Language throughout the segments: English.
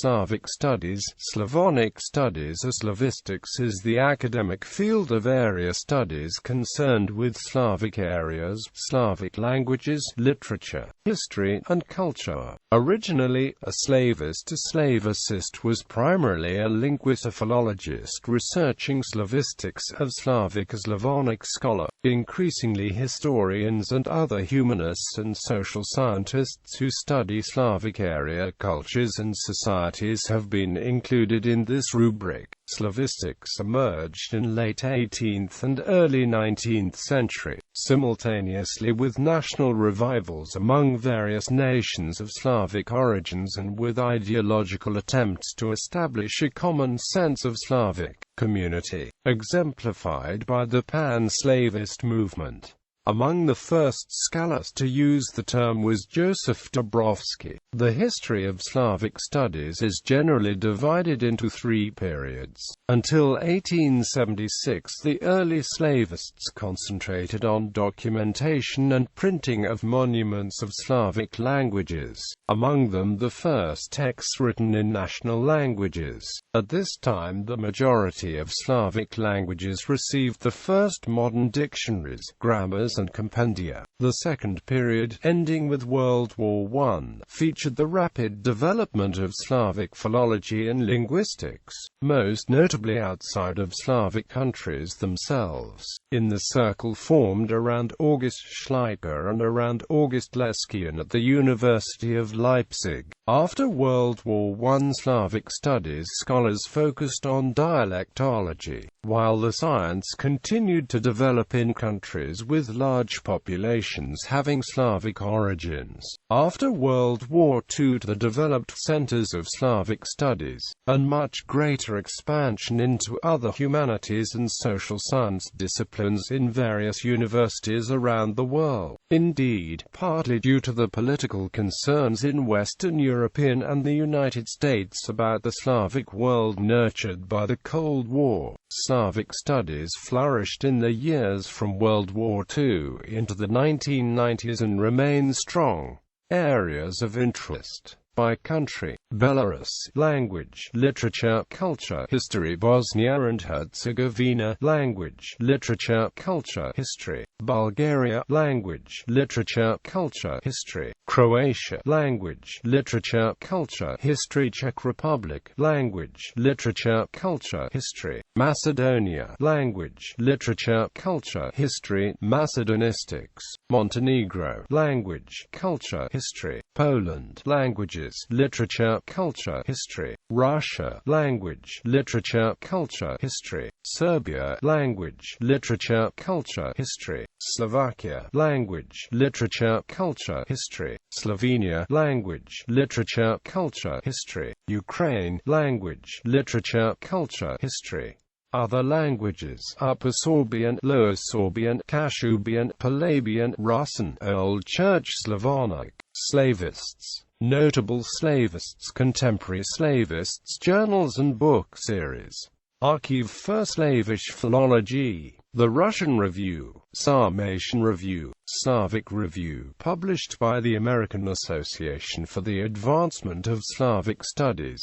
Slavic studies. Slavonic studies or Slavistics is the academic field of area studies concerned with Slavic areas, Slavic languages, literature, history, and culture. Originally, a Slavist or Slavicist was primarily a linguist or philologist researching Slavistics of Slavic or Slavonic scholar. Increasingly, historians and other humanists and social scientists who study Slavic area cultures and societies have been included in this rubric. Slavistics emerged in late 18th and early 19th century, simultaneously with national revivals among various nations of Slavic origins and with ideological attempts to establish a common sense of Slavic community, exemplified by the Pan-Slavist movement. Among the first scholars to use the term was Joseph Dabrowski. The history of Slavic studies is generally divided into three periods. Until 1876, the early Slavists concentrated on documentation and printing of monuments of Slavic languages, among them the first texts written in national languages. At this time, the majority of Slavic languages received the first modern dictionaries, grammars, and compendia. The second period, ending with World War I, featured the rapid development of Slavic philology and linguistics, most notably outside of Slavic countries themselves, in the circle formed around August Schleicher and around August Leskian at the University of Leipzig. After World War I, Slavic studies scholars focused on dialectology, while the science continued to develop in countries with large populations having Slavic origins. After World War II, the developed centers of Slavic studies, and much greater expansion into other humanities and social science disciplines in various universities around the world. Indeed, partly due to the political concerns in Western European and the United States about the Slavic world nurtured by the Cold War, Slavic studies flourished in the years from World War II into the 1990s and remain strong. Areas of interest by country: Belarus, language, literature, culture, history; Bosnia and Herzegovina, language, literature, culture, history; Bulgaria, language, literature, culture, history; Croatia, language, literature, culture, history; Czech Republic, language, literature, culture, history; Macedonia, language, literature, culture, history; Macedonistics; Montenegro, language, culture, history; Poland, languages, literature, culture, history; Russia, language, literature, culture, history; Serbia, language, literature, culture, history; Slovakia, language, literature, culture, history; Slovenia, language, literature, culture, history; Ukraine, language, literature, culture, history. Other languages: Upper Sorbian, Lower Sorbian, Kashubian, Palabian, Russian, Old Church Slavonic, Slavists. Notable Slavists: Contemporary Slavists, journals and book series. Archive für Slavische Philologie, The Russian Review, Sarmatian Review, Slavic Review, published by the American Association for the Advancement of Slavic Studies.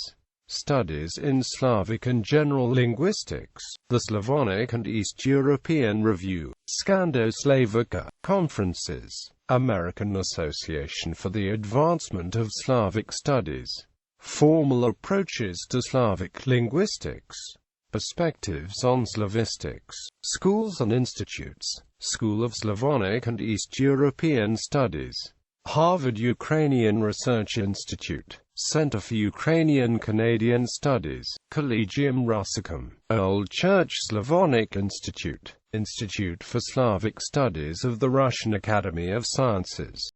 Studies in Slavic and General Linguistics, the Slavonic and East European Review, Scando-Slavica, Conferences, American Association for the Advancement of Slavic Studies, Formal Approaches to Slavic Linguistics, Perspectives on Slavistics, Schools and Institutes, School of Slavonic and East European Studies, Harvard Ukrainian Research Institute, Center for Ukrainian-Canadian Studies, Collegium Russicum, Old Church Slavonic Institute, Institute for Slavic Studies of the Russian Academy of Sciences.